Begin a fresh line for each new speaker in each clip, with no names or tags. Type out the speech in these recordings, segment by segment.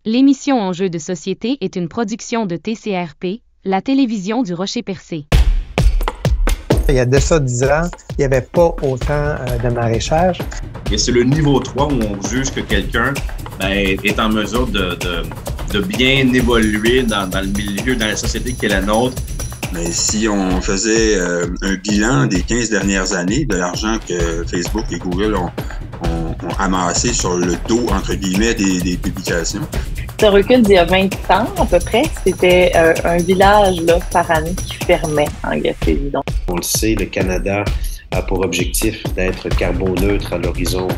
L'émission Enjeux de société est une production de TCRP, la télévision du Rocher-Percé.
Il y a de ça 10 ans, il n'y avait pas autant de maraîchage.
Et c'est le niveau 3 où on juge que quelqu'un est en mesure de bien évoluer dans le milieu, dans la société qui est la nôtre.
Mais si on faisait un bilan des 15 dernières années de l'argent que Facebook et Google ont amassé sur le dos, entre guillemets, des publications.
Ça recule d'il y a 20 ans à peu près. C'était un village là, par année qui fermait en Gaspésie. Donc.
On le sait, le Canada a pour objectif d'être carboneutre à l'horizon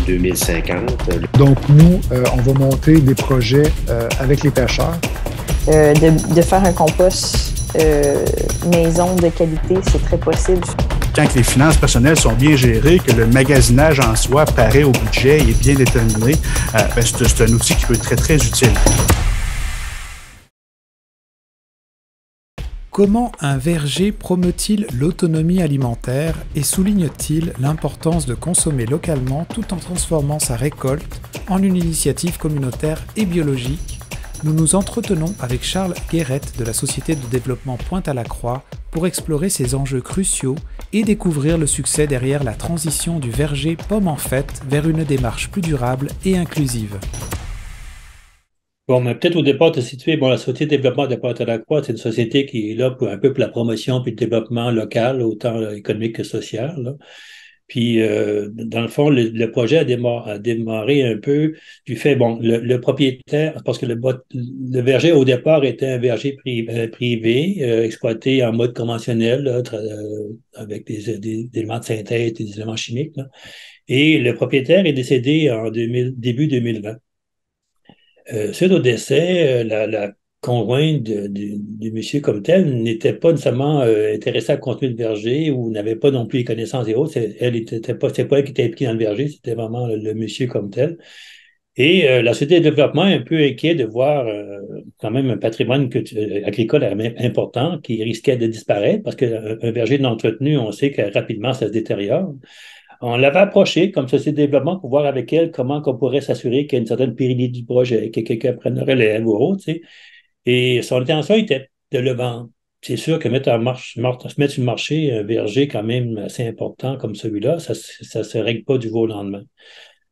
2050.
Donc nous, on va monter des projets avec les pêcheurs.
De faire un compost maison de qualité, c'est très possible.
Quand les finances personnelles sont bien gérées, que le magasinage en soi paraît au budget et est bien déterminé, c'est un outil qui peut être très, très utile.
Comment un verger promeut-il l'autonomie alimentaire et souligne-t-il l'importance de consommer localement tout en transformant sa récolte en une initiative communautaire et biologique? Nous nous entretenons avec Charles Guérette de la Société de développement Pointe-à-la-Croix pour explorer ces enjeux cruciaux et découvrir le succès derrière la transition du verger Pomme en Fête vers une démarche plus durable et inclusive.
Bon, mais peut-être au départ, te situer, la Société de développement de Pointe-à-la-Croix, c'est une société qui est là pour un peu pour la promotion puis le développement local, autant économique que social, là. Puis, dans le fond, le projet a démarré un peu du fait, le propriétaire, parce que le verger au départ était un verger privé, exploité en mode conventionnel, là, avec des éléments de synthèse, des éléments chimiques, là. Et le propriétaire est décédé en début 2020. Suite au décès, la conjointe du monsieur comme tel n'était pas nécessairement intéressée à continuer le verger ou n'avait pas non plus les connaissances et autres. C'est pas elle qui était impliquée dans le verger, c'était vraiment le monsieur comme tel. Et la société de développement est un peu inquiet de voir quand même un patrimoine agricole important qui risquait de disparaître parce qu'un verger non entretenu, on sait que rapidement ça se détériore. On l'avait approché comme société de développement pour voir avec elle comment on pourrait s'assurer qu'il y a une certaine pérennité du projet, que quelqu'un prenne le relève ou autre, tu sais. Et son intention était de le vendre. C'est sûr que mettre sur le marché un verger quand même assez important comme celui-là, ça se règle pas du jour au lendemain.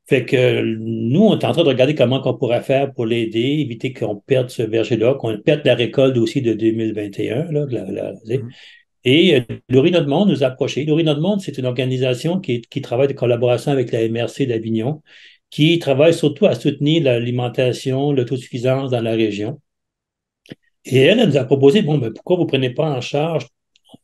Fait que nous, on est en train de regarder comment on pourrait faire pour l'aider, éviter qu'on perde ce verger-là, qu'on perde la récolte aussi de 2021, là, Et Nourrir notre monde nous a approchés. Nourrir notre monde, c'est une organisation qui travaille de collaboration avec la MRC d'Avignon, qui travaille surtout à soutenir l'alimentation, l'autosuffisance dans la région. Et elle nous a proposé, pourquoi vous ne prenez pas en charge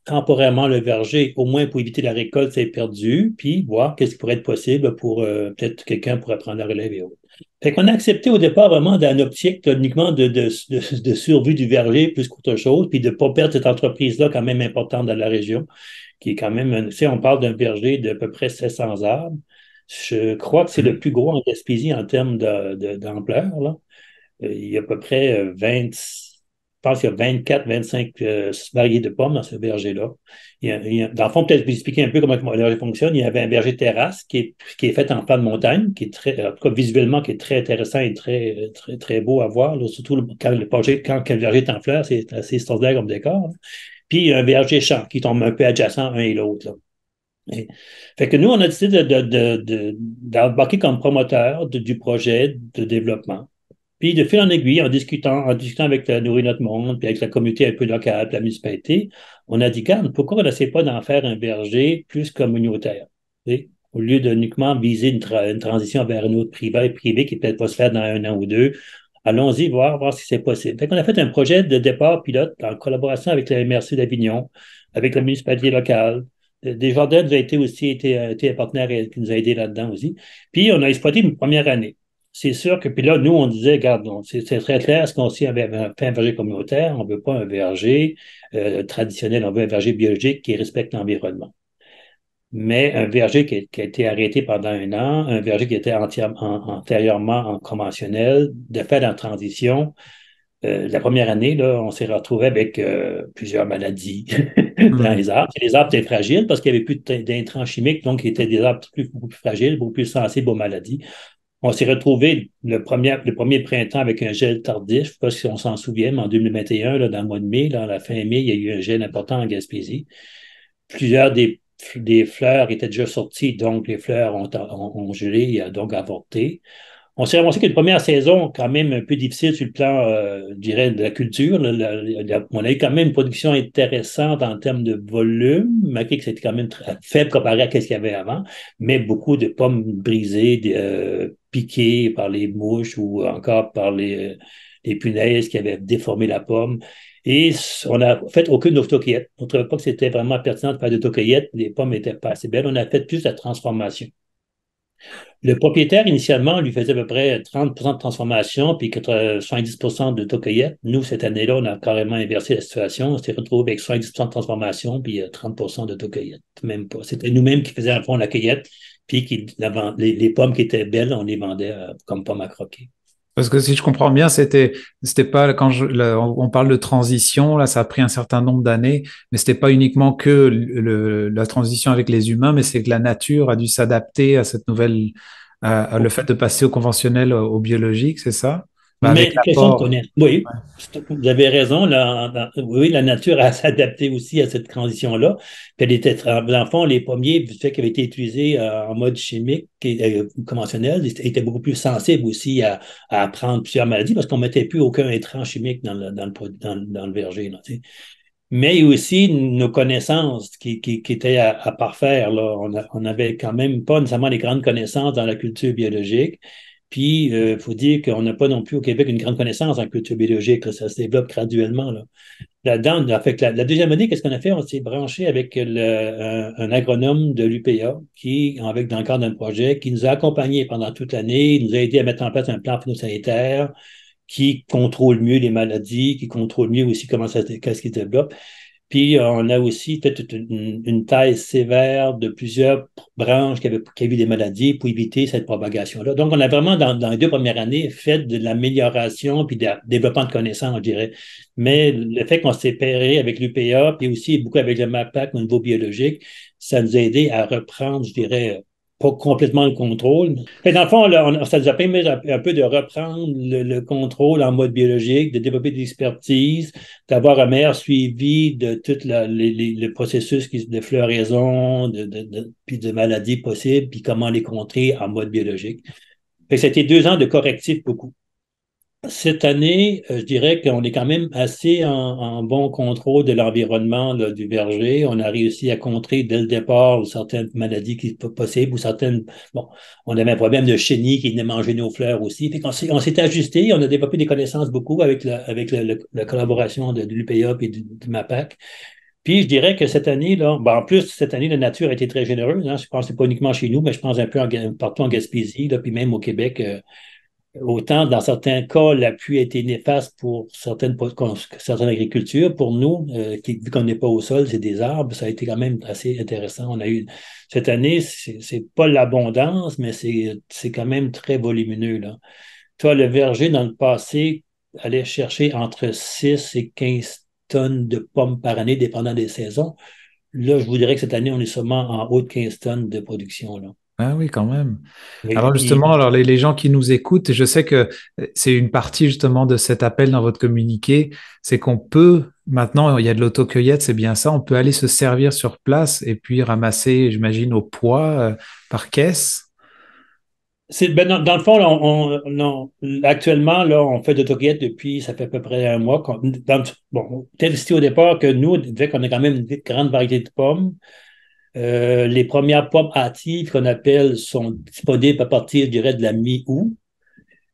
temporairement le verger, au moins pour éviter la récolte s'est perdue, puis voir qu'est-ce qui pourrait être possible pour peut-être quelqu'un pourrait prendre la relève et autres. Fait qu'on a accepté au départ vraiment dans l'optique uniquement de survie du verger plus qu'autre chose, puis de ne pas perdre cette entreprise-là quand même importante dans la région, qui est quand même, on parle d'un verger d'à peu près 700 arbres. Je crois que c'est le plus gros en Gaspésie en termes d'ampleur, là. Il y a à peu près 20, je pense qu'il y a 24, 25 variétés de pommes dans ce verger-là. Dans le fond, peut-être vous expliquer un peu comment le verger fonctionne. Il y avait un verger terrasse qui est fait en plan de montagne, qui est très, en tout cas visuellement, qui est très intéressant et très, très, très beau à voir. Là, surtout quand le verger est en fleurs, c'est assez extraordinaire comme décor. Puis il y a un verger champ qui tombe un peu adjacent un et l'autre, là. Fait que nous, on a décidé d'embarquer comme promoteur du projet de développement. Puis, de fil en aiguille, en discutant avec Nourrir notre monde, puis avec la communauté un peu locale, puis la municipalité, on a dit, garde, pourquoi on n'essaie pas d'en faire un verger plus communautaire? Au lieu de uniquement viser une transition vers une autre privée qui peut-être va se faire dans 1 an ou 2, allons-y voir si c'est possible. Fait qu'on a fait un projet de départ pilote en collaboration avec la MRC d'Avignon, avec la municipalité locale. Desjardins nous a été un partenaire qui nous a aidés là-dedans aussi. Puis, on a exploité une première année. C'est sûr que, puis là, nous, on disait, regarde, c'est très clair, ce qu'on sait avait fait un verger communautaire, on ne veut pas un verger traditionnel, on veut un verger biologique qui respecte l'environnement. Mais un verger qui a été arrêté pendant 1 an, un verger qui était antérieurement en conventionnel, de fait en transition, la première année, là, on s'est retrouvé avec plusieurs maladies dans les arbres. Les arbres étaient fragiles parce qu'il n'y avait plus d'intrants chimiques, donc ils étaient des arbres beaucoup plus fragiles, beaucoup plus sensibles aux maladies. On s'est retrouvé le premier printemps avec un gel tardif. Je ne sais pas si on s'en souvient, mais en 2021, là, dans le mois de mai, là, à la fin mai, il y a eu un gel important en Gaspésie. Plusieurs des fleurs étaient déjà sorties, donc les fleurs ont gelé et donc avorté. On s'est ramassé qu'une première saison quand même un peu difficile sur le plan, je dirais, de la culture. On a eu quand même une production intéressante en termes de volume, malgré que c'était quand même très faible comparé à ce qu'il y avait avant, mais beaucoup de pommes brisées, piquées par les mouches ou encore par les punaises qui avaient déformé la pomme. Et on n'a fait aucune autocueillette. On ne trouvait pas que c'était vraiment pertinent de faire de d'autocueillette. Les pommes n'étaient pas assez belles. On a fait plus de transformation. Le propriétaire, initialement, lui faisait à peu près 30 de transformation puis 70 de cueillette. Nous, cette année-là, on a carrément inversé la situation. On s'est retrouvé avec 70 de transformation puis 30 de cueillette. Même pas. C'était nous-mêmes qui faisions, à fond, la cueillette, puis les pommes qui étaient belles, on les vendait comme pommes à croquer.
Parce que si je comprends bien, c'était pas on parle de transition, là, ça a pris un certain nombre d'années, mais c'était pas uniquement que la transition avec les humains, mais c'est que la nature a dû s'adapter à cette nouvelle, le fait de passer au conventionnel, au biologique, c'est ça?
Mais question de connaître. Oui, vous avez raison. Oui, la nature a s'adapté aussi à cette transition-là. Puis elle était, dans le fond, les pommiers, du fait qu'ils avaient été utilisés en mode chimique, conventionnel, étaient beaucoup plus sensibles aussi à prendre plusieurs maladies parce qu'on ne mettait plus aucun intrant chimique dans le verger. Là, mais aussi nos connaissances qui étaient à parfaire. Là. On n'avait quand même pas nécessairement les grandes connaissances dans la culture biologique. Puis, il faut dire qu'on n'a pas non plus au Québec une grande connaissance en culture biologique. Là, ça se développe graduellement. Là-dedans, la deuxième année, qu'est-ce qu'on a fait? On s'est branché avec un agronome de l'UPA dans le cadre d'un projet, qui nous a accompagnés pendant toute l'année. Il nous a aidé à mettre en place un plan phytosanitaire qui contrôle mieux les maladies, qui contrôle mieux aussi qu'est-ce qui se développe. Puis, on a aussi fait une taille sévère de plusieurs branches qui avaient eu des maladies pour éviter cette propagation-là. Donc, on a vraiment, dans les 2 premières années, fait de l'amélioration puis de développement de connaissances, je dirais. Mais le fait qu'on s'est pairé avec l'UPA puis aussi beaucoup avec le MAPAC au niveau biologique, ça nous a aidé à reprendre, je dirais, pas complètement le contrôle. Et dans le fond, ça nous a permis un peu de reprendre le contrôle en mode biologique, de développer de l'expertise, d'avoir un meilleur suivi de tout le processus de floraison, puis de maladies possibles, puis comment les contrer en mode biologique. Fait que c'était 2 ans de correctifs beaucoup. Cette année, je dirais qu'on est quand même assez en bon contrôle de l'environnement du verger. On a réussi à contrer dès le départ certaines maladies qui sont possibles ou certaines... Bon, on avait un problème de chenilles qui venaient manger nos fleurs aussi. Fait qu'on s'est ajusté, on a développé des connaissances beaucoup avec la collaboration de l'UPA et du MAPAC. Puis, je dirais que cette année, là, en plus, cette année, la nature a été très généreuse. Hein. Je pense que c'est pas uniquement chez nous, mais je pense un peu partout en Gaspésie, là, puis même au Québec... autant, dans certains cas, la pluie a été néfaste pour certaines agricultures. Pour nous, vu qu'on n'est pas au sol, c'est des arbres, ça a été quand même assez intéressant. On a eu cette année, c'est pas l'abondance, mais c'est quand même très volumineux, là. Toi, le verger, dans le passé, allait chercher entre 6 et 15 tonnes de pommes par année, dépendant des saisons. Là, je vous dirais que cette année, on est seulement en haut de 15 tonnes de production, là.
Ah oui, quand même. Alors justement, les gens qui nous écoutent, je sais que c'est une partie justement de cet appel dans votre communiqué, c'est qu'on peut, maintenant, il y a de l'autocueillette, c'est bien ça, on peut aller se servir sur place et puis ramasser, j'imagine, au poids par caisse.
Dans le fond, actuellement, là, on fait de l'autocueillette depuis, ça fait à peu près 1 mois. Peut-être ici au départ que nous, vu qu'on a quand même une grande variété de pommes, les premières pommes hâtives qu'on appelle sont disponibles à partir, je dirais, de la mi-août.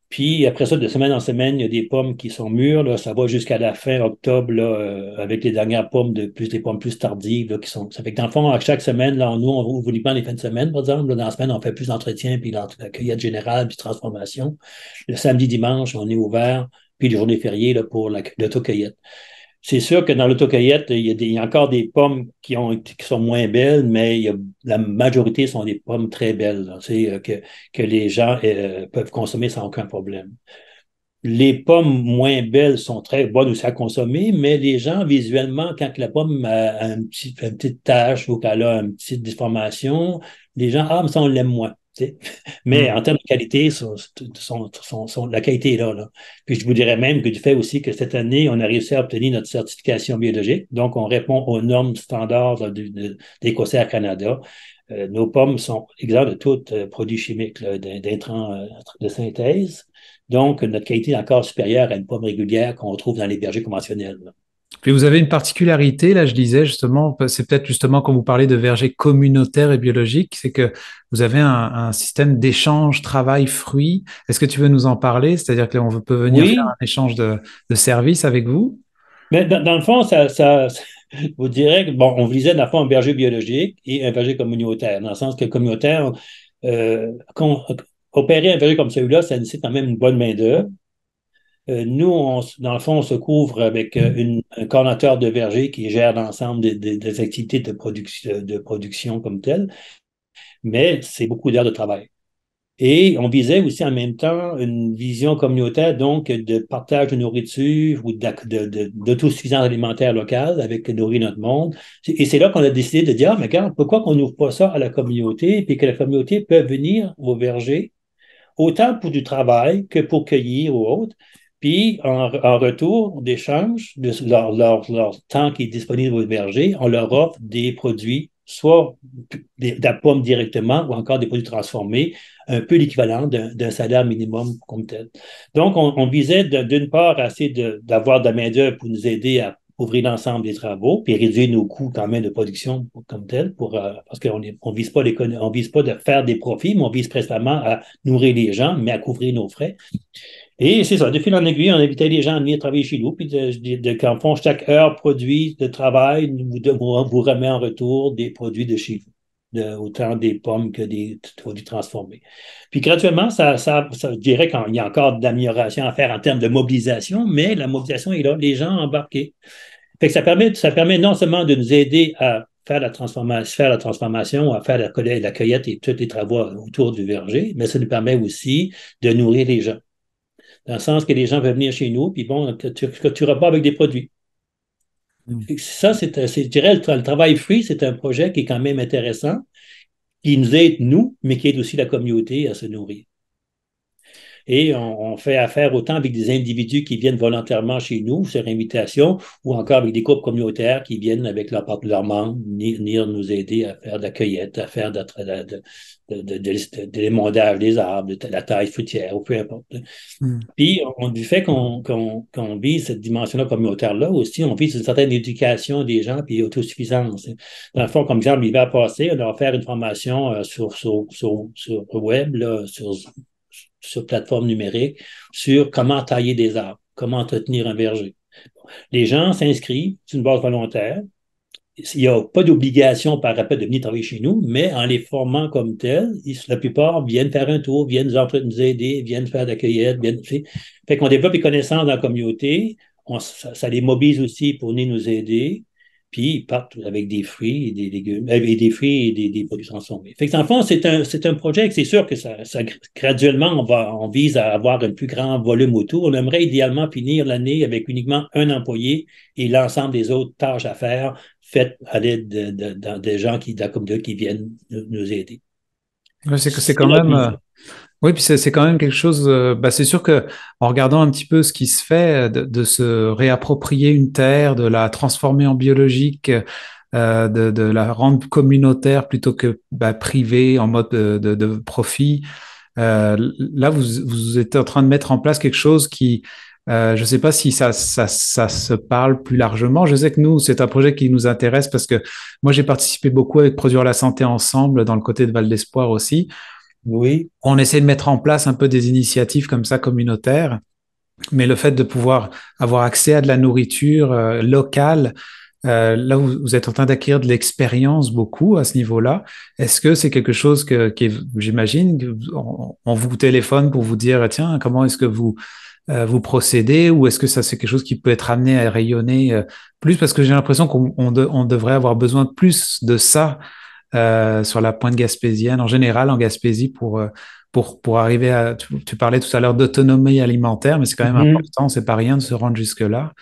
Puis après ça, de semaine en semaine, il y a des pommes qui sont mûres. Là, ça va jusqu'à la fin octobre là, avec les dernières pommes des pommes plus tardives là, qui sont. Ça fait que dans le fond, à chaque semaine, là, nous, on ouvre uniquement les fins de semaine, par exemple. Là, dans la semaine, on fait plus d'entretien, puis la cueillette générale, puis transformation. Le samedi, dimanche, on est ouvert, puis les journées fériées là, pour l'autocueillette. C'est sûr que dans l'autocueillette, il y a encore des pommes qui sont moins belles, mais la majorité sont des pommes très belles là, que les gens peuvent consommer sans aucun problème. Les pommes moins belles sont très bonnes aussi à consommer, mais les gens, visuellement, quand la pomme a une petite tache ou qu'elle a une petite déformation, les gens, mais ça, on l'aime moins. sais. Mais en termes de qualité, la qualité est là, là. Puis je vous dirais même que du fait aussi que cette année, on a réussi à obtenir notre certification biologique. Donc, on répond aux normes standards d'Écossaire Canada. Nos pommes sont exemptes de tout produit chimique, d'intrants de synthèse. Donc, notre qualité est encore supérieure à une pomme régulière qu'on retrouve dans les vergers conventionnels, là.
Puis vous avez une particularité, là, je disais justement, c'est peut-être justement quand vous parlez de vergers communautaires et biologiques, c'est que vous avez un système d'échange travail-fruits. Est-ce que tu veux nous en parler? C'est-à-dire que on peut venir faire un échange de services avec vous?
Mais dans le fond, je vous dirais que, bon, on visait dans le fond un verger biologique et un verger communautaire, dans le sens que communautaire, opérer un verger comme celui-là, ça nécessite quand même une bonne main-d'œuvre. Nous, dans le fond, on se couvre avec un coordonnateur de verger qui gère l'ensemble des activités de production comme telles, mais c'est beaucoup d'heures de travail. Et on visait aussi en même temps une vision communautaire, donc de partage de nourriture ou d'autosuffisance alimentaire locale avec nourrir notre monde. Et c'est là qu'on a décidé de dire, mais regarde, pourquoi qu'on n'ouvre pas ça à la communauté, puis que la communauté peut venir au verger, autant pour du travail que pour cueillir ou autre. Puis, en retour d'échange de leur temps qui est disponible au verger, on leur offre des produits, soit de la pomme directement ou encore des produits transformés, un peu l'équivalent d'un salaire minimum comme tel. Donc, on visait d'une part assez d'avoir de la main-d'œuvre pour nous aider à ouvrir l'ensemble des travaux, puis réduire nos coûts quand même de production comme tel, parce qu'on vise pas on vise pas de faire des profits, mais on vise principalement à nourrir les gens, mais à couvrir nos frais. Et c'est ça, de fil en aiguille, on invitait les gens à venir travailler chez nous, puis qu'en fond, chaque heure produit de travail vous remet en retour des produits de chez vous, autant des pommes que des produits transformés. Puis graduellement, je dirais qu'il y a encore de l'amélioration à faire en termes de mobilisation, mais la mobilisation est là, les gens embarqués. Fait que ça permet non seulement de nous aider à faire la transformation, à faire la cueillette et tous les travaux autour du verger, mais ça nous permet aussi de nourrir les gens. Dans le sens que les gens peuvent venir chez nous, puis bon, tu repars avec des produits. Ça, je dirais, le travail free, c'est un projet qui est quand même intéressant, qui nous aide, nous, mais qui aide aussi la communauté à se nourrir. Et on fait affaire autant avec des individus qui viennent volontairement chez nous, sur invitation, ou encore avec des groupes communautaires qui viennent avec leurs membres venir nous aider à faire de la cueillette, à faire de l'émondage des arbres, de la taille fruitière, ou peu importe. Puis, du fait qu'on vise cette dimension-là communautaire-là, aussi, on vise une certaine éducation des gens, puis autosuffisance. Dans le fond, comme exemple, l'hiver passé, on a offert une formation sur web, là, sur plateforme numérique, sur comment tailler des arbres, comment entretenir un verger. Les gens s'inscrivent, c'est une base volontaire. Il n'y a pas d'obligation par rapport de venir travailler chez nous, mais en les formant comme tels, la plupart viennent faire un tour, viennent nous aider, viennent faire de la cueillette, fait qu'on développe des connaissances dans la communauté, ça les mobilise aussi pour venir nous aider, puis ils partent avec des fruits et des légumes, des fruits et des produits transformés. Fait que dans le fond, c'est un projet que c'est sûr que ça graduellement, on vise à avoir un plus grand volume autour. On aimerait idéalement finir l'année avec uniquement un employé et l'ensemble des autres tâches à faire faites à l'aide des gens de la communauté qui viennent nous aider.
Ouais, c'est quand même... Oui, puis c'est quand même quelque chose. C'est sûr que en regardant un petit peu ce qui se fait, de se réapproprier une terre, de la transformer en biologique, de la rendre communautaire plutôt que privée en mode de profit. Là, vous êtes en train de mettre en place quelque chose qui, je ne sais pas si ça se parle plus largement. Je sais que nous, c'est un projet qui nous intéresse parce que moi, j'ai participé beaucoup avec Produire la santé ensemble dans le côté de Val d'Espoir aussi.
Oui.
On essaie de mettre en place un peu des initiatives comme ça communautaires, mais le fait de pouvoir avoir accès à de la nourriture locale, là vous êtes en train d'acquérir de l'expérience beaucoup à ce niveau-là. Est-ce que c'est quelque chose j'imagine, on vous téléphone pour vous dire tiens, comment est-ce que vous procédez, ou est-ce que ça c'est quelque chose qui peut être amené à rayonner plus, parce que j'ai l'impression qu'on devrait avoir besoin de plus de ça sur la pointe gaspésienne, en général en Gaspésie, pour arriver à... Tu parlais tout à l'heure d'autonomie alimentaire, mais c'est quand même important, c'est pas rien de se rendre jusque-là.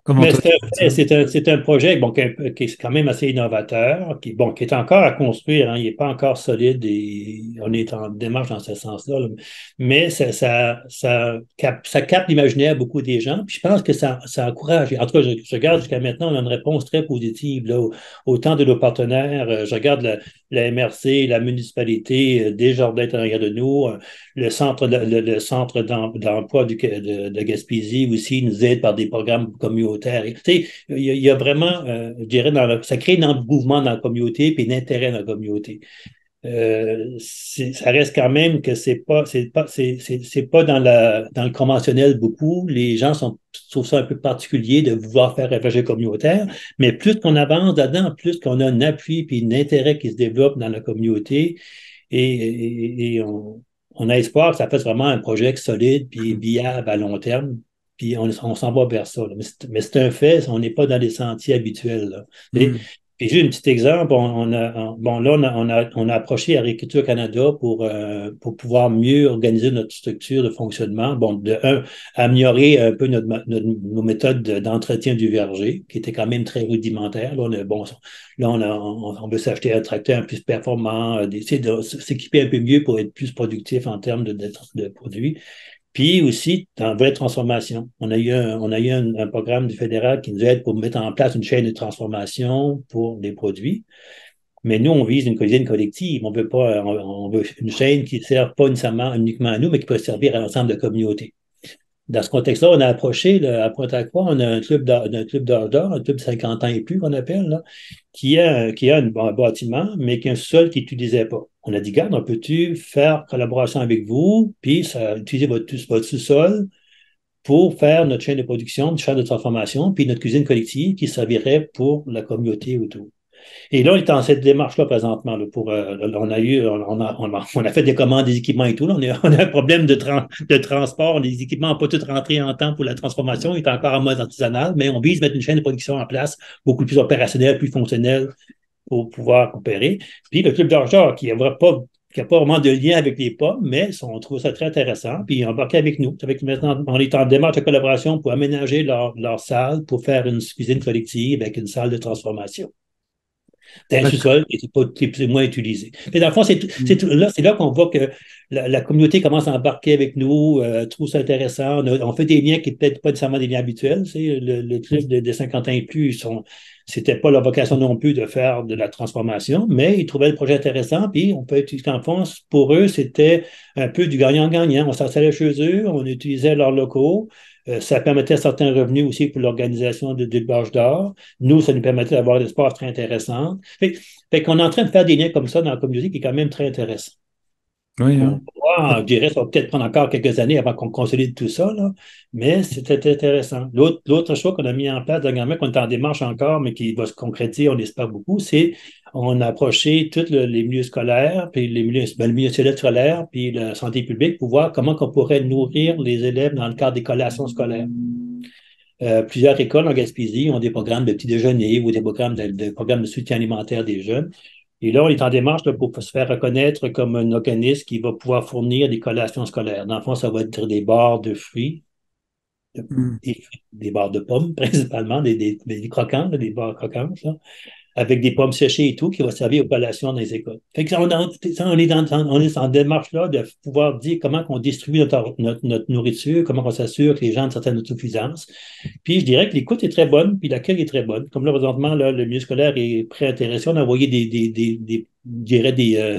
Mais c'est un projet bon, qui est quand même assez innovateur, qui est encore à construire, hein, il n'est pas encore solide et on est en démarche dans ce sens-là. Là. Mais ça capte l'imaginaire beaucoup des gens. Puis je pense que ça encourage. En tout cas, je regarde jusqu'à maintenant, on a une réponse très positive là, autant de nos partenaires. Je regarde la MRC, la municipalité, Desjardins en arrière de nous, le centre d'emploi de Gaspésie aussi nous aide par des programmes communautaires. Tu sais, il y a vraiment, je dirais, ça crée un engouement dans la communauté puis un intérêt dans la communauté. Ça reste quand même que c'est pas dans le conventionnel beaucoup. Les gens trouvent ça un peu particulier de vouloir faire un projet communautaire, mais plus qu'on avance là-dedans, plus qu'on a un appui puis un intérêt qui se développe dans la communauté et on a espoir que ça fasse vraiment un projet solide puis viable à long terme. Puis on s'en va vers ça. Là. Mais c'est un fait, on n'est pas dans les sentiers habituels. Là. Puis juste un petit exemple, on a approché Agriculture Canada pour pouvoir mieux organiser notre structure de fonctionnement. Bon, améliorer un peu nos méthodes d'entretien du verger, qui étaient quand même très rudimentaires. Là, on veut s'acheter un tracteur un peu plus performant, essayer de s'équiper un peu mieux pour être plus productif en termes de produits. Puis aussi, dans la vraie transformation, on a eu un programme du fédéral qui nous aide pour mettre en place une chaîne de transformation pour les produits. Mais nous, on vise une cuisine collective. On veut une chaîne qui ne sert pas nécessairement uniquement à nous, mais qui peut servir à l'ensemble de la communauté. Dans ce contexte-là, on a approché, à Pointe-à-Croix, on a un club d'âge d'or, un club de 50 ans et plus qu'on appelle, là, qui a un bâtiment, mais qui a un sol qui n'utilisait pas. On a dit, garde, on peut-tu faire collaboration avec vous, puis utiliser votre sous-sol pour faire notre chaîne de production, notre chaîne de transformation, puis notre cuisine collective qui servirait pour la communauté autour. Et là, on est dans cette démarche-là présentement. Là, on a fait des commandes des équipements et tout. Là, on a un problème de transport. Les équipements n'ont pas tous rentré en temps pour la transformation. Il est encore en mode artisanal, mais on vise mettre une chaîne de production en place beaucoup plus opérationnelle, plus fonctionnelle pour pouvoir opérer. Puis le club d'argent qui n'a pas vraiment de lien avec les pommes, mais on trouve ça très intéressant. Puis ils ont embarqué avec nous. Maintenant, on est en démarche de collaboration pour aménager leur salle pour faire une cuisine collective avec une salle de transformation. C'est un sous-sol qui est moins utilisé. Mais dans le fond, c'est là qu'on voit que la communauté commence à embarquer avec nous, trouve ça intéressant. On fait des liens qui n'étaient peut-être pas nécessairement des liens habituels. Le club de 50 ans et plus, c'était pas leur vocation non plus de faire de la transformation, mais ils trouvaient le projet intéressant, puis on peut utiliser en fond, pour eux, c'était un peu du gagnant-gagnant. On s'installait chez eux, on utilisait leurs locaux. Ça permettait certains revenus aussi pour l'organisation de l'élevage d'or. Nous, ça nous permettait d'avoir des sports très intéressants. Fait qu'on est en train de faire des liens comme ça dans la communauté qui est quand même très intéressant.
Oui, hein.
Je dirais ça va peut-être prendre encore quelques années avant qu'on consolide tout ça, là, mais c'était intéressant. L'autre chose qu'on a mis en place dernièrement, qu'on est en démarche encore, mais qui va se concrétiser, on espère beaucoup, c'est on a approché tous les milieux scolaires, puis le milieu scolaire, puis la santé publique pour voir comment on pourrait nourrir les élèves dans le cadre des collations scolaires. Plusieurs écoles en Gaspésie ont des programmes de petit déjeuner ou des programmes de soutien alimentaire des jeunes. Et là, on est en démarche pour se faire reconnaître comme un organisme qui va pouvoir fournir des collations scolaires. Dans le fond, ça va être des barres de fruits, des barres de pommes principalement, des croquants, des barres croquantes, là, avec des pommes séchées et tout, qui va servir aux collations dans les écoles. Fait que on est en démarche là de pouvoir dire comment on distribue notre nourriture, comment on s'assure que les gens ont une certaine autosuffisance. Puis je dirais que l'écoute est très bonne, puis l'accueil est très bonne. Comme là, présentement, là, le milieu scolaire est très intéressé. On a envoyé des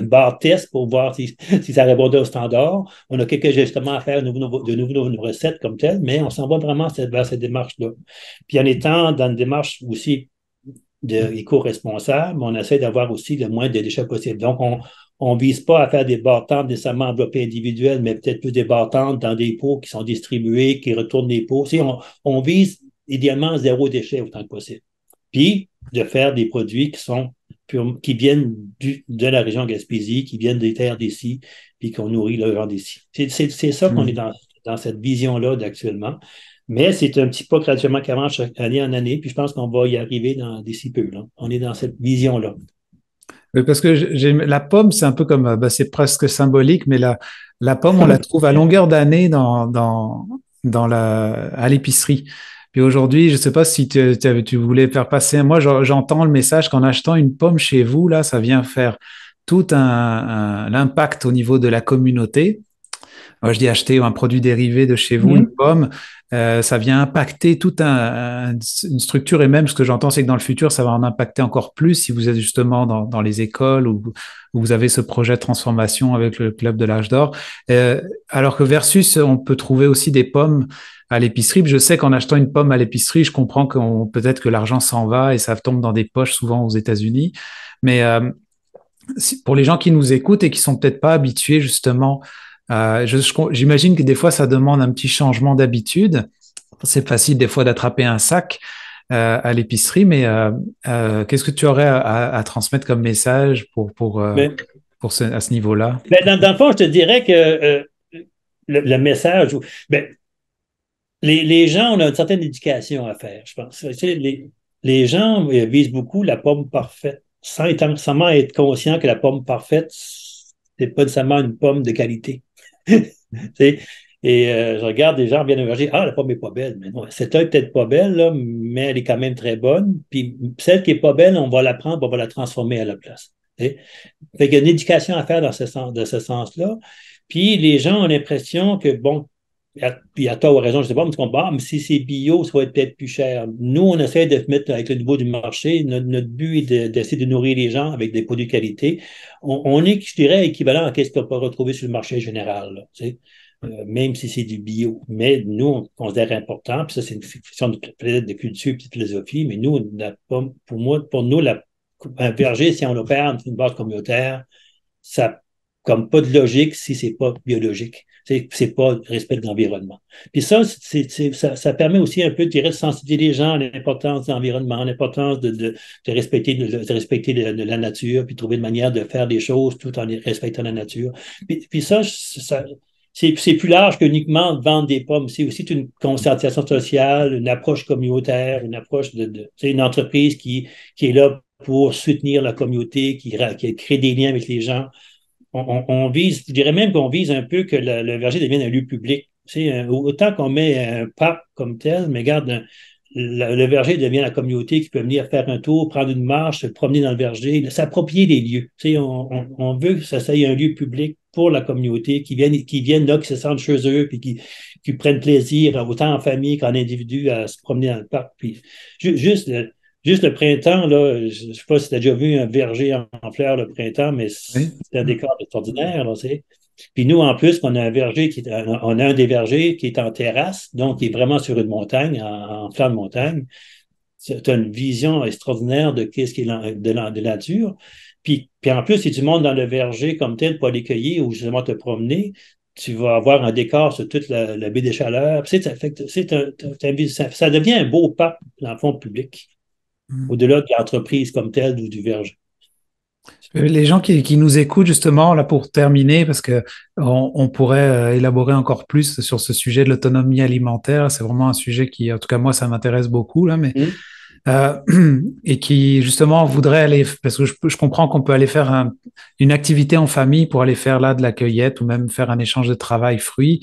barres tests pour voir si ça répondait aux standards. On a quelques ajustements à faire de nouvelles recettes comme telles, mais on s'en va vraiment vers cette démarche-là. Puis en étant dans une démarche aussi éco-responsable, on essaie d'avoir aussi le moins de déchets possible. Donc, on ne vise pas à faire des barres-tentes nécessairement enveloppées individuelles, mais peut-être plus des barres-tentes dans des pots qui sont distribués, qui retournent les pots. On vise idéalement 0 déchet autant que possible. Puis, de faire des produits qui viennent de la région Gaspésie, qui viennent des terres d'ici, puis qu'on nourrit le gens d'ici. C'est ça qu'on est dans cette vision-là d'actuellement. Mais c'est un petit pas graduellement qui avance année en année, puis je pense qu'on va y arriver d'ici peu. Là. On est dans cette vision-là.
Parce que la pomme, c'est un peu comme, c'est presque symbolique, mais la pomme, on la trouve à longueur d'année à l'épicerie. Puis aujourd'hui, je ne sais pas si tu voulais faire passer. Moi, j'entends le message qu'en achetant une pomme chez vous, là, ça vient faire tout l'impact au niveau de la communauté. Moi, je dis acheter un produit dérivé de chez vous, une pomme, ça vient impacter toute une structure. Et même ce que j'entends, c'est que dans le futur, ça va en impacter encore plus si vous êtes justement dans les écoles où vous avez ce projet de transformation avec le Club de l'Âge d'Or. Alors que versus, on peut trouver aussi des pommes à l'épicerie. Je sais qu'en achetant une pomme à l'épicerie, je comprends peut-être que l'argent s'en va et ça tombe dans des poches souvent aux États-Unis. Mais pour les gens qui nous écoutent et qui sont peut-être pas habitués justement, j'imagine que des fois ça demande un petit changement d'habitude. C'est facile des fois d'attraper un sac à l'épicerie, mais qu'est-ce que tu aurais à transmettre comme message à ce niveau-là?
Dans le fond, je te dirais que le message, les gens ont une certaine éducation à faire, je pense. Tu sais, les gens visent beaucoup la pomme parfaite, sans nécessairement être conscient que la pomme parfaite, c'est pas nécessairement une pomme de qualité. Et je regarde des gens bien émerger. Ah, la pomme n'est pas belle. Mais non, cette est peut-être pas belle, là, mais elle est quand même très bonne. Puis celle qui n'est pas belle, on va la prendre, on va la transformer à la place. Fait qu'il y a une éducation à faire dans ce sens-là. Puis les gens ont l'impression que, bon, puis à tort ou à raison, je ne sais pas, mais si c'est bio, ça va être peut-être plus cher. Nous, on essaie de mettre avec le niveau du marché. Notre but est d'essayer de nourrir les gens avec des produits de qualité. On est, je dirais, équivalent à ce qu'on peut retrouver sur le marché général, là, tu sais, même si c'est du bio. Mais nous, on considère important, puis ça, c'est une question de culture et de philosophie, mais nous, pour nous, un verger, si on l'opère une base communautaire, ça comme pas de logique si c'est pas biologique. C'est pas respect de l'environnement. Puis ça permet aussi un peu de sensibiliser les gens à l'importance de l'environnement, l'importance de respecter la nature, puis trouver une manière de faire des choses tout en respectant la nature. Puis ça c'est plus large qu'uniquement de vendre des pommes. C'est aussi une conscientisation sociale, une approche communautaire, une approche c'est une entreprise qui est là pour soutenir la communauté, qui crée des liens avec les gens. On vise, je dirais même qu'on vise un peu que le verger devienne un lieu public. Autant qu'on met un parc comme tel, mais regarde, le verger devient la communauté qui peut venir faire un tour, prendre une marche, se promener dans le verger, s'approprier des lieux. On veut que ça soit un lieu public pour la communauté, qui viennent là, qui se sentent chez eux, puis qui prennent plaisir, autant en famille qu'en individu, à se promener dans le parc. Puis juste le printemps, là, je ne sais pas si tu as déjà vu un verger en fleurs le printemps, mais c'est un décor extraordinaire, là, tu sais. Puis nous, en plus, on a un des vergers qui est en terrasse, donc qui est vraiment sur une montagne, en flanc de montagne. Tu as une vision extraordinaire de ce qui est de la nature. Puis en plus, si tu montes dans le verger comme tel pour aller cueillir ou justement te promener, tu vas avoir un décor sur toute la baie des Chaleurs. Ça devient un beau parc dans le fond public, au-delà de l'entreprise comme telle ou du verger.
Les gens qui nous écoutent justement, là pour terminer, parce que on pourrait élaborer encore plus sur ce sujet de l'autonomie alimentaire. C'est vraiment un sujet qui, en tout cas moi, ça m'intéresse beaucoup là, mais et qui justement voudrait aller, parce que je comprends qu'on peut aller faire une activité en famille pour aller faire là de la cueillette ou même faire un échange de travail fruits.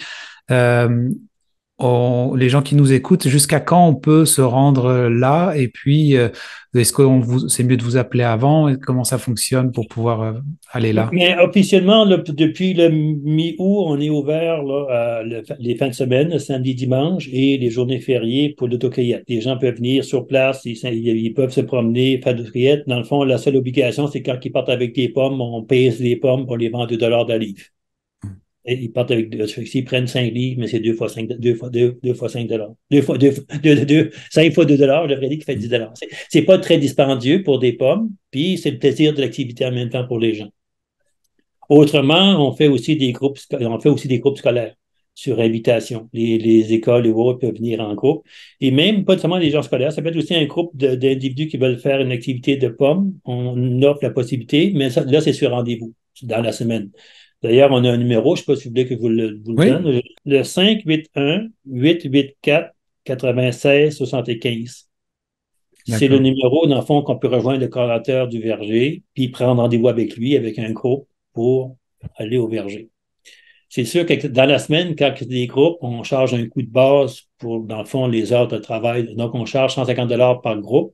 Les gens qui nous écoutent, jusqu'à quand on peut se rendre là? Et puis, est-ce que c'est mieux de vous appeler avant? Et comment ça fonctionne pour pouvoir aller là?
Mais officiellement, là, depuis le mi-août, on est ouvert là, les fins de semaine, le samedi, dimanche, et les journées fériées pour l'autocueillette. Les gens peuvent venir sur place, ils peuvent se promener, faire de l'autocueillette. Dans le fond, la seule obligation, c'est quand ils partent avec des pommes, on pèse les pommes pour les vendre $2 de livre. Et ils partent s'ils prennent 5 livres, mais c'est 2 fois 5 $. 5 fois $, je devrais dire qu'il fait 10 $. C'est pas très dispendieux pour des pommes, puis c'est le plaisir de l'activité en même temps pour les gens. Autrement, on fait aussi des groupes scolaires sur invitation. Les écoles et autres peuvent venir en groupe. Et même, pas seulement les gens scolaires, ça peut être aussi un groupe d'individus qui veulent faire une activité de pommes. On offre la possibilité, mais là, c'est sur rendez-vous, dans la semaine. D'ailleurs, on a un numéro, je ne sais pas si vous voulez que vous le donne, le 581-884-9675. C'est le numéro, dans le fond, qu'on peut rejoindre le coordonnateur du verger, puis prendre rendez-vous avec lui, avec un groupe, pour aller au verger. c'est sûr que dans la semaine, quand il y a des groupes, on charge un coût de base pour, dans le fond, les heures de travail. Donc, on charge 150 $ par groupe.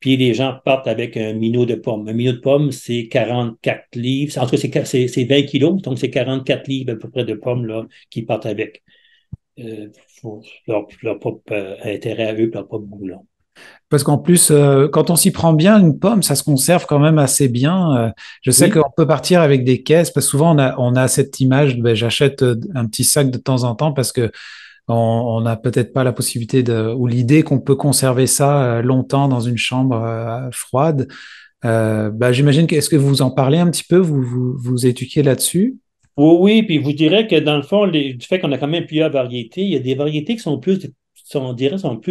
Puis les gens partent avec un minot de pommes. Un minot de pommes, c'est 44 livres. Entre c'est 20 kilos, donc c'est 44 livres à peu près de pommes là, qui partent avec. Pour leur propre intérêt à eux, leur propre goût. Là.
Parce qu'en plus, quand on s'y prend bien, une pomme, ça se conserve quand même assez bien. Je sais qu'on peut partir avec des caisses, parce que souvent on a cette image, j'achète un petit sac de temps en temps parce que on n'a peut-être pas la possibilité ou l'idée qu'on peut conserver ça longtemps dans une chambre froide. J'imagine est-ce que vous en parlez un petit peu, vous éduquez là-dessus?
Oui, puis vous dirais que dans le fond, du fait qu'on a quand même plusieurs variétés, il y a des variétés qui sont plus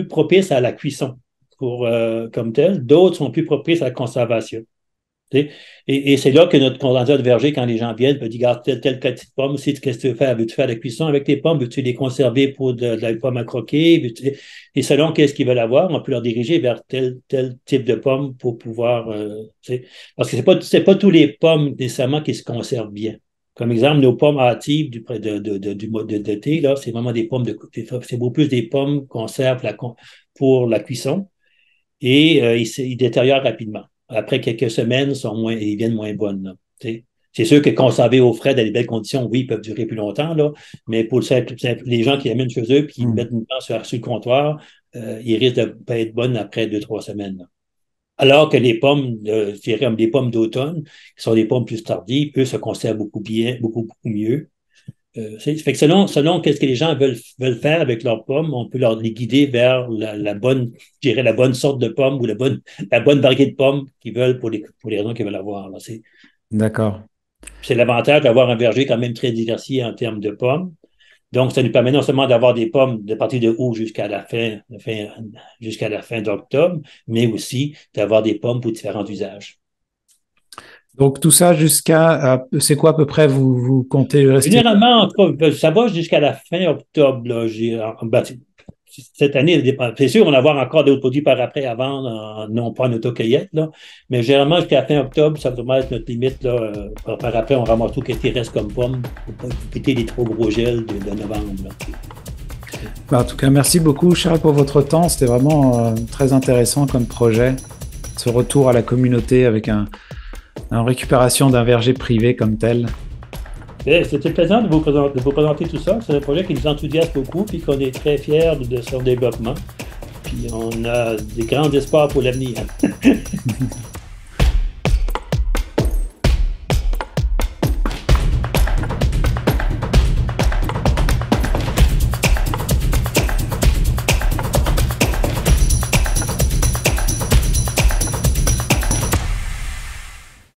propices à la cuisson comme telles, d'autres sont plus propices à la conservation. Et c'est là que notre conservateur de verger, quand les gens viennent, peut dire, regarde, telle quantité de pommes, qu'est-ce que tu veux faire? Veux-tu faire la cuisson avec tes pommes? Veux-tu les conserver pour de la pomme à croquer? Et selon qu'est-ce qu'ils veulent avoir, on peut leur diriger vers tel type de pommes pour pouvoir, parce que c'est pas tous les pommes nécessairement qui se conservent bien. Comme exemple, nos pommes hâtives d'été, là, c'est vraiment des pommes c'est beaucoup plus des pommes qu'on serve pour la cuisson et ils détériorent rapidement. Après quelques semaines, ils deviennent moins bonnes. C'est sûr que conserver au frais dans des belles conditions, oui, ils peuvent durer plus longtemps, là, mais pour les gens qui amènent chez eux et qui mettent une pain sur le comptoir, ils risquent de ne pas être bonnes après 2-3 semaines. Là. Alors que les pommes, je dirais, des pommes d'automne, qui sont des pommes plus tardives, eux se conservent beaucoup mieux. Fait que selon qu'est-ce que les gens veulent faire avec leurs pommes, on peut les guider vers la bonne sorte de pomme ou la bonne variété de pommes qu'ils veulent pour les raisons qu'ils veulent avoir. Là.
D'accord.
C'est l'avantage d'avoir un verger quand même très diversifié en termes de pommes. Donc, ça nous permet non seulement d'avoir des pommes de partir de août jusqu'à la fin d'octobre, mais aussi d'avoir des pommes pour différents usages.
Donc, tout ça c'est quoi à peu près vous comptez rester?
Généralement, en tout cas, ça va jusqu'à la fin octobre. Là, cette année, c'est sûr, on va avoir encore d'autres produits par après à vendre, non pas en autocueillette, là, mais généralement, jusqu'à la fin octobre, ça va être notre limite. Là, par après, on ramasse tout ce qui reste comme pommes pour éviter les trop gros gels de novembre.
En tout cas, merci beaucoup, Charles, pour votre temps. C'était vraiment très intéressant comme projet. Ce retour à la communauté avec une récupération d'un verger privé comme tel.
C'était plaisant de vous présenter tout ça. C'est un projet qui nous enthousiasme beaucoup et qu'on est très fiers de son développement. Puis on a des grands espoirs pour l'avenir.